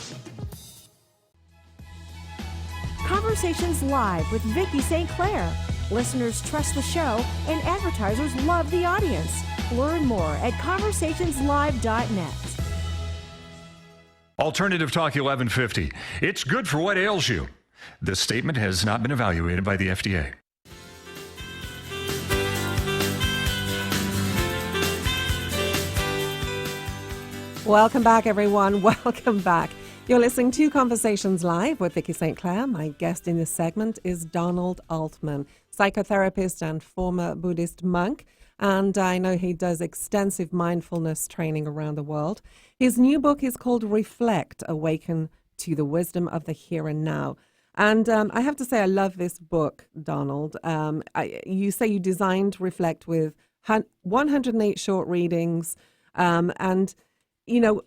[SPEAKER 8] Conversations Live with Vicki St. Clair. Listeners trust the show and advertisers love the audience. Learn more at conversationslive.net.
[SPEAKER 9] Alternative Talk 1150. It's good for what ails you. This statement has not been evaluated by the FDA.
[SPEAKER 1] Welcome back, everyone. Welcome back. You're listening to Conversations Live with Vicky St. Clair. My guest in this segment is Donald Altman, psychotherapist and former Buddhist monk. And I know he does extensive mindfulness training around the world. His new book is called Reflect, Awaken to the Wisdom of the Here and Now. And I have to say, I love this book, Donald. You say you designed Reflect with 108 short readings. And, you know,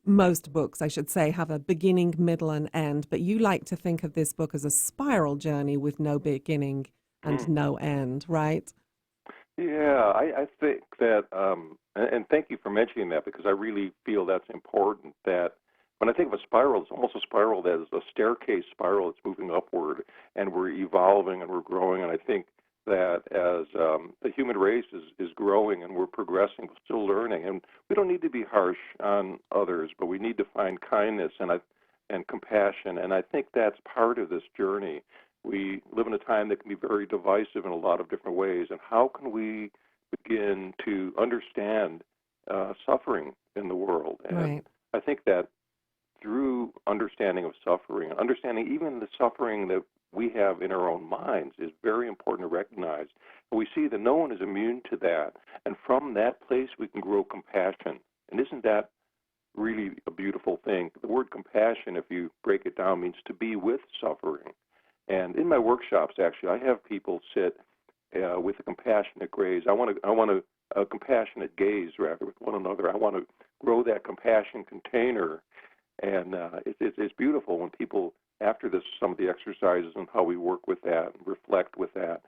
[SPEAKER 1] most books, I should say, have a beginning, middle, and end. But you like to think of this book as a spiral journey with no beginning and no end, right?
[SPEAKER 13] Yeah, I think that, and thank you for mentioning that, because I really feel that's important, that when I think of a spiral, it's almost a spiral that is a staircase spiral that's moving upward, and we're evolving and we're growing. And I think that as the human race is growing and we're progressing, we're still learning, and we don't need to be harsh on others, but we need to find kindness and compassion. And I think that's part of this journey. We live in a time that can be very divisive in a lot of different ways, and how can we begin to understand suffering in the world? And
[SPEAKER 1] right.
[SPEAKER 13] I think that through understanding of suffering, and understanding even the suffering that we have in our own minds, is very important to recognize. And we see that no one is immune to that, and from that place we can grow compassion. And isn't that really a beautiful thing? The word compassion, if you break it down, means to be with suffering. And in my workshops, actually, I have people sit with a compassionate gaze. I want a compassionate gaze, rather, with one another. I want to grow that compassion container. And it's beautiful when people, after this, some of the exercises and how we work with that and reflect with that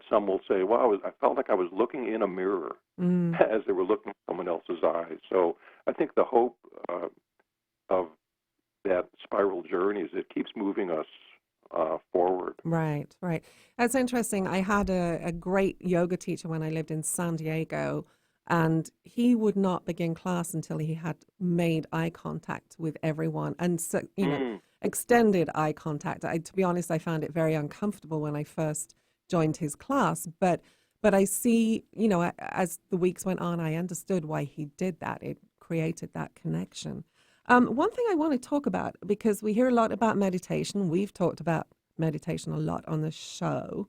[SPEAKER 13] some will say, wow, I felt like I was looking in a mirror as they were looking at someone else's eyes. So I think the hope of that spiral journey is it keeps moving us forward.
[SPEAKER 1] Right. That's interesting. I had a great yoga teacher when I lived in San Diego, and he would not begin class until he had made eye contact with everyone, and so, extended eye contact. To be honest, I found it very uncomfortable when I first joined his class, but I see, as the weeks went on, I understood why he did that. It created that connection. One thing I want to talk about, because we hear a lot about meditation, we've talked about meditation a lot on the show.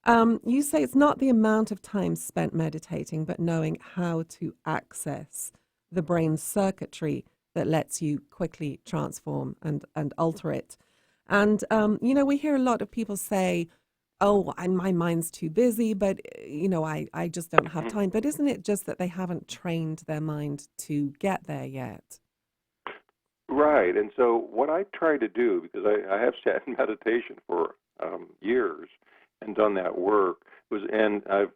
[SPEAKER 1] You say it's not the amount of time spent meditating, but knowing how to access the brain circuitry that lets you quickly transform and alter it. And, we hear a lot of people say, oh, my mind's too busy, but, I just don't have time. But isn't it just that they haven't trained their mind to get there yet?
[SPEAKER 13] Right. And so what I try to do, because I have sat in meditation for years and done that work, and I've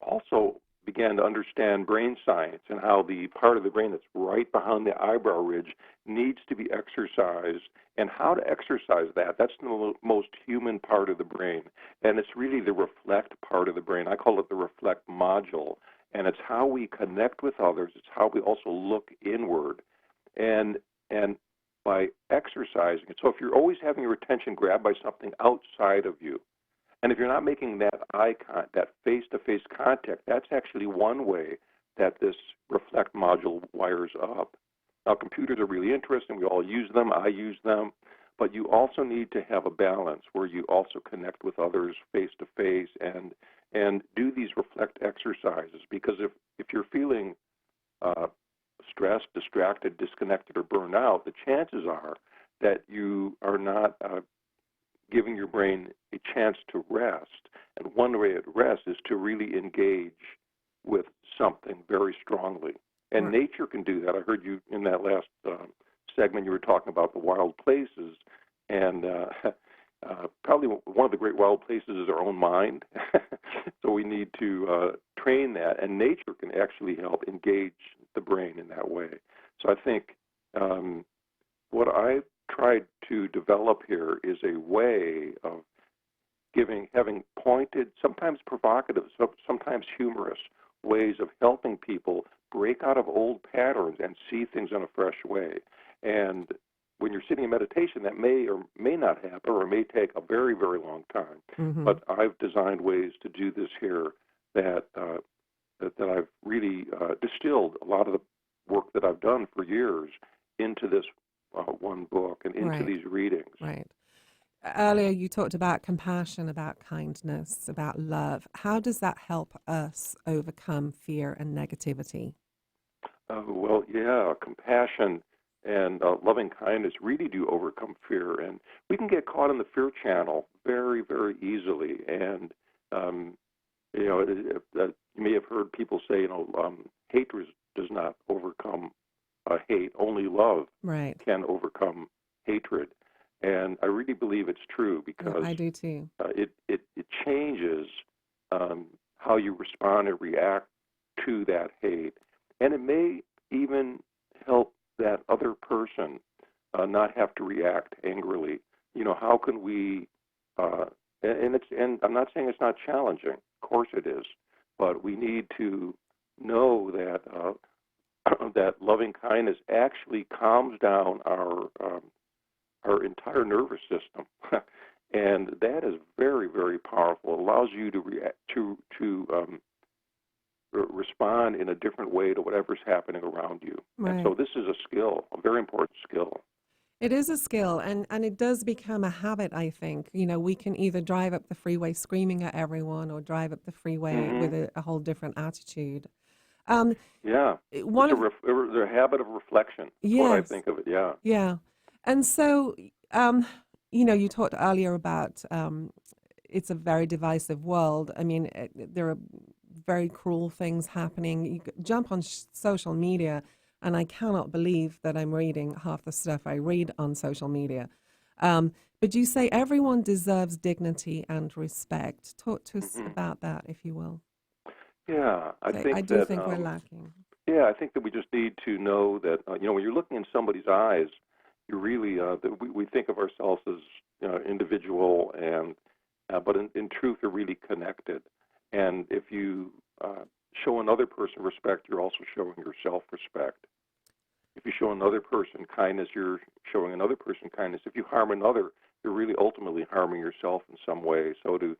[SPEAKER 13] also began to understand brain science and how the part of the brain that's right behind the eyebrow ridge needs to be exercised, and how to exercise that. That's the most human part of the brain, and it's really the reflect part of the brain. I call it the reflect module, and it's how we connect with others. It's how we also look inward, and by exercising it. So if you're always having your attention grabbed by something outside of you, and if you're not making that that face-to-face contact, that's actually one way that this reflect module wires up. Now, computers are really interesting. We all use them. I use them. But you also need to have a balance where you also connect with others face-to-face and do these reflect exercises. Because if you're feeling stressed, distracted, disconnected, or burned out, the chances are that you are not giving your brain a chance to rest. And one way to rest is to really engage with something very strongly. And nature can do that. I heard you in that last segment, you were talking about the wild places. And probably one of the great wild places is our own mind. So we need to train that. And nature can actually help engage the brain in that way. So I think what I've tried to develop here is a way of having pointed, sometimes provocative, sometimes humorous ways of helping people break out of old patterns and see things in a fresh way. And when you're sitting in meditation, that may or may not happen, or may take a very, very long time. Mm-hmm. But I've designed ways to do this here that I've really distilled a lot of the work that I've done for years into this one book and into
[SPEAKER 1] Right.
[SPEAKER 13] these readings.
[SPEAKER 1] Right. Earlier, you talked about compassion, about kindness, about love. How does that help us overcome fear and negativity?
[SPEAKER 13] Well, yeah, compassion and loving kindness really do overcome fear, and we can get caught in the fear channel very, very easily. And you may have heard people say, hatred does not overcome hate; only love
[SPEAKER 1] Right.
[SPEAKER 13] can overcome hatred. And I really believe it's true
[SPEAKER 1] Yeah,
[SPEAKER 13] because
[SPEAKER 1] I do too.
[SPEAKER 13] it changes how you respond and react to that hate. And it may even help that other person not have to react angrily. How can we, and I'm not saying it's not challenging, of course it is, but we need to know that that loving kindness actually calms down our entire nervous system. And that is very, very powerful. It allows you to react to respond in a different way to whatever's happening around you.
[SPEAKER 1] Right.
[SPEAKER 13] And so this is a skill, a very important skill.
[SPEAKER 1] It is a skill, and it does become a habit, I think. We can either drive up the freeway screaming at everyone or drive up the freeway with a whole different attitude.
[SPEAKER 13] Yeah.
[SPEAKER 1] One of
[SPEAKER 13] The habit of reflection. That's what I
[SPEAKER 1] Yes.
[SPEAKER 13] think of it, yeah.
[SPEAKER 1] Yeah. And so, you talked earlier about it's a very divisive world. I mean, there are very cruel things happening. You jump on social media, and I cannot believe that I'm reading half the stuff I read on social media. But you say everyone deserves dignity and respect. Talk to us about that, if you will.
[SPEAKER 13] Yeah, I
[SPEAKER 1] do think we're lacking.
[SPEAKER 13] Yeah, I think that we just need to know that, when you're looking in somebody's eyes, you really, we think of ourselves as individual, and but in truth, they're really connected. And if you show another person respect, you're also showing yourself respect. If you show another person kindness, you're showing another person kindness. If you harm another, you're really ultimately harming yourself in some way. So to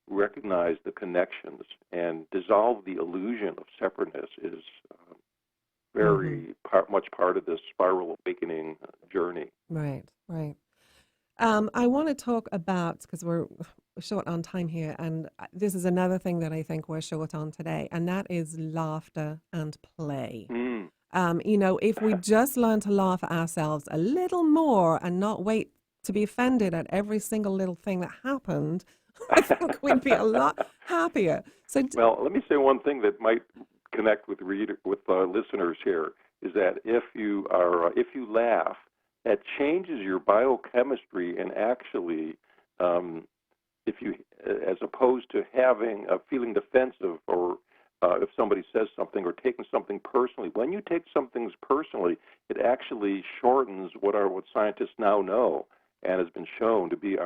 [SPEAKER 13] recognize the connections and dissolve the illusion of separateness is very much part of this spiral awakening journey.
[SPEAKER 1] Right, right. I want to talk about, because we're short on time here, and this is another thing that I think we're short on today, and that is laughter and play. If we just learn to laugh at ourselves a little more and not wait to be offended at every single little thing that happened, I think we'd be a lot happier. So,
[SPEAKER 13] well, let me say one thing that might connect with listeners here is that if you laugh, that changes your biochemistry, and actually, if you, as opposed to feeling defensive or if somebody says something or taking something personally, when you take something personally, it actually shortens what scientists now know and has been shown to be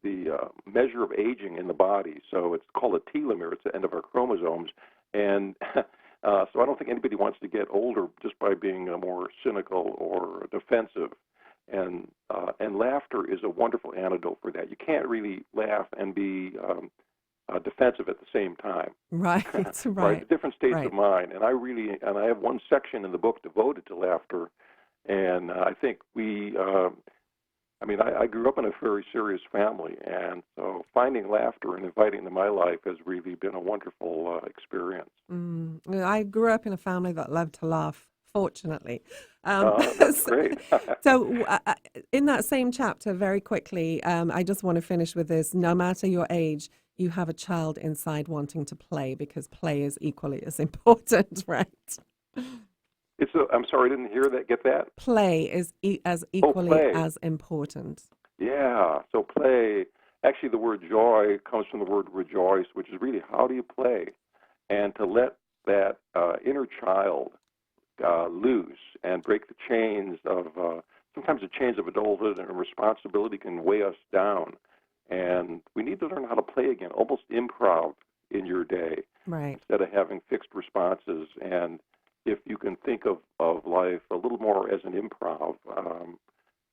[SPEAKER 13] the measure of aging in the body. So it's called a telomere. It's the end of our chromosomes. And so I don't think anybody wants to get older just by being more cynical or defensive. And laughter is a wonderful antidote for that. You can't really laugh and be defensive at the same time.
[SPEAKER 1] Right, right.
[SPEAKER 13] Different states of mind. And I have one section in the book devoted to laughter. And I think I grew up in a very serious family, and so finding laughter and inviting it into my life has really been a wonderful experience.
[SPEAKER 1] I grew up in a family that loved to laugh, fortunately.
[SPEAKER 13] That's great.
[SPEAKER 1] So in that same chapter, very quickly, I just want to finish with this. No matter your age, you have a child inside wanting to play, because play is equally as important, right?
[SPEAKER 13] I'm sorry, I didn't hear that. Get that?
[SPEAKER 1] Play is as equally as important.
[SPEAKER 13] Yeah. So play. Actually, the word joy comes from the word rejoice, which is really how do you play, and to let that inner child loose and break the chains of sometimes the chains of adulthood and responsibility can weigh us down, and we need to learn how to play again, almost improv in your day,
[SPEAKER 1] right?
[SPEAKER 13] Instead of having fixed responses. And if you can think of life a little more as an improv,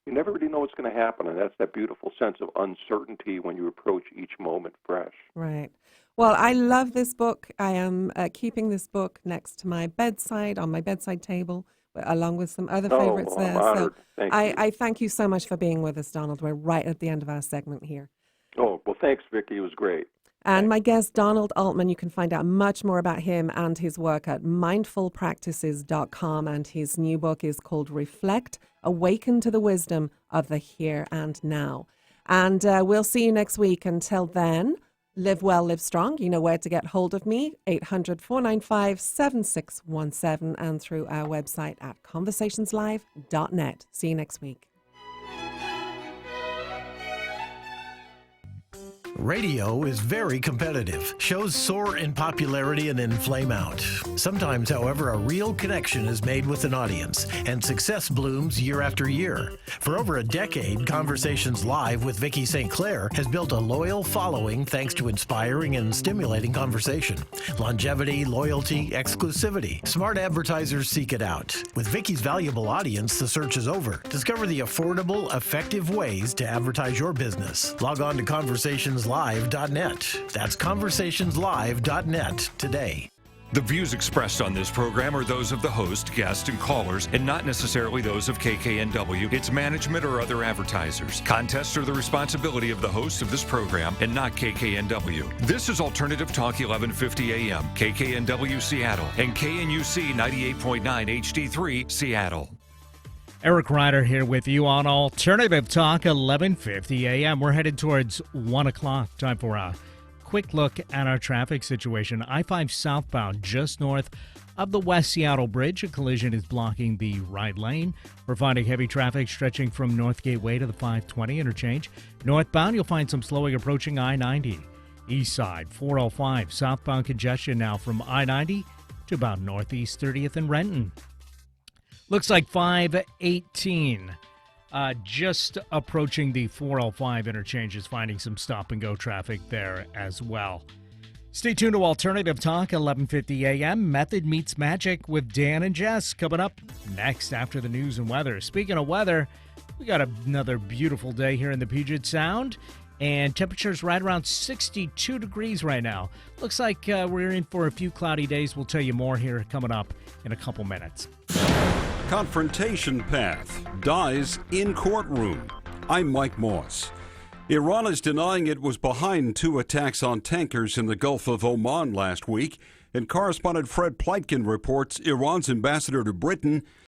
[SPEAKER 13] you never really know what's going to happen, and that's that beautiful sense of uncertainty when you approach each moment fresh.
[SPEAKER 1] Right. Well, I love this book. I am keeping this book next to my bedside, on my bedside table, along with some other
[SPEAKER 13] Oh,
[SPEAKER 1] favorites
[SPEAKER 13] well, I'm
[SPEAKER 1] there.
[SPEAKER 13] honored. Thank you.
[SPEAKER 1] I thank you so much for being with us, Donald. We're right at the end of our segment here.
[SPEAKER 13] Oh, well, thanks, Vicki. It was great.
[SPEAKER 1] And my guest, Donald Altman, you can find out much more about him and his work at mindfulpractices.com. And his new book is called Reflect, Awaken to the Wisdom of the Here and Now. And we'll see you next week. Until then, live well, live strong. You know where to get hold of me, 800-495-7617, and through our website at conversationslive.net. See you next week.
[SPEAKER 12] Radio is very competitive. Shows soar in popularity and then flame out. Sometimes, however, a real connection is made with an audience, and success blooms year after year. For over a decade, Conversations Live with Vicki St. Clair has built a loyal following thanks to inspiring and stimulating conversation. Longevity, loyalty, exclusivity. Smart advertisers seek it out. With Vicki's valuable audience, the search is over. Discover the affordable, effective ways to advertise your business. Log on to conversationslive.net. That's conversationslive.net today.
[SPEAKER 9] The views expressed on this program are those of the host, guests, and callers, and not necessarily those of KKNW, its management, or other advertisers. Contests are the responsibility of the host of this program and not KKNW. This is Alternative Talk 1150 AM, KKNW Seattle, and KNUC 98.9 HD3 Seattle.
[SPEAKER 7] Eric Ryder here with you on Alternative Talk 1150 AM. We're headed towards 1 o'clock. Time for a quick look at our traffic situation. I-5 southbound just north of the West Seattle Bridge. A collision is blocking the right lane. We're finding heavy traffic stretching from North Gateway to the 520 interchange. Northbound, you'll find some slowing approaching I-90. East side, 405 southbound congestion now from I-90 to about Northeast 30th and Renton. Looks like 518, just approaching the 405 interchange, is finding some stop-and-go traffic there as well. Stay tuned to Alternative Talk, 1150 a.m. Method Meets Magic with Dan and Jess coming up next after the news and weather. Speaking of weather, we got another beautiful day here in the Puget Sound, and temperatures right around 62 degrees right now. Looks like we're in for a few cloudy days. We'll tell you more here coming up in a couple minutes.
[SPEAKER 18] Confrontation path dies in courtroom. I'm Mike Moss. Iran is denying it was behind 2 attacks on tankers in the Gulf of Oman last week, and correspondent Fred Pleitkin reports Iran's ambassador to Britain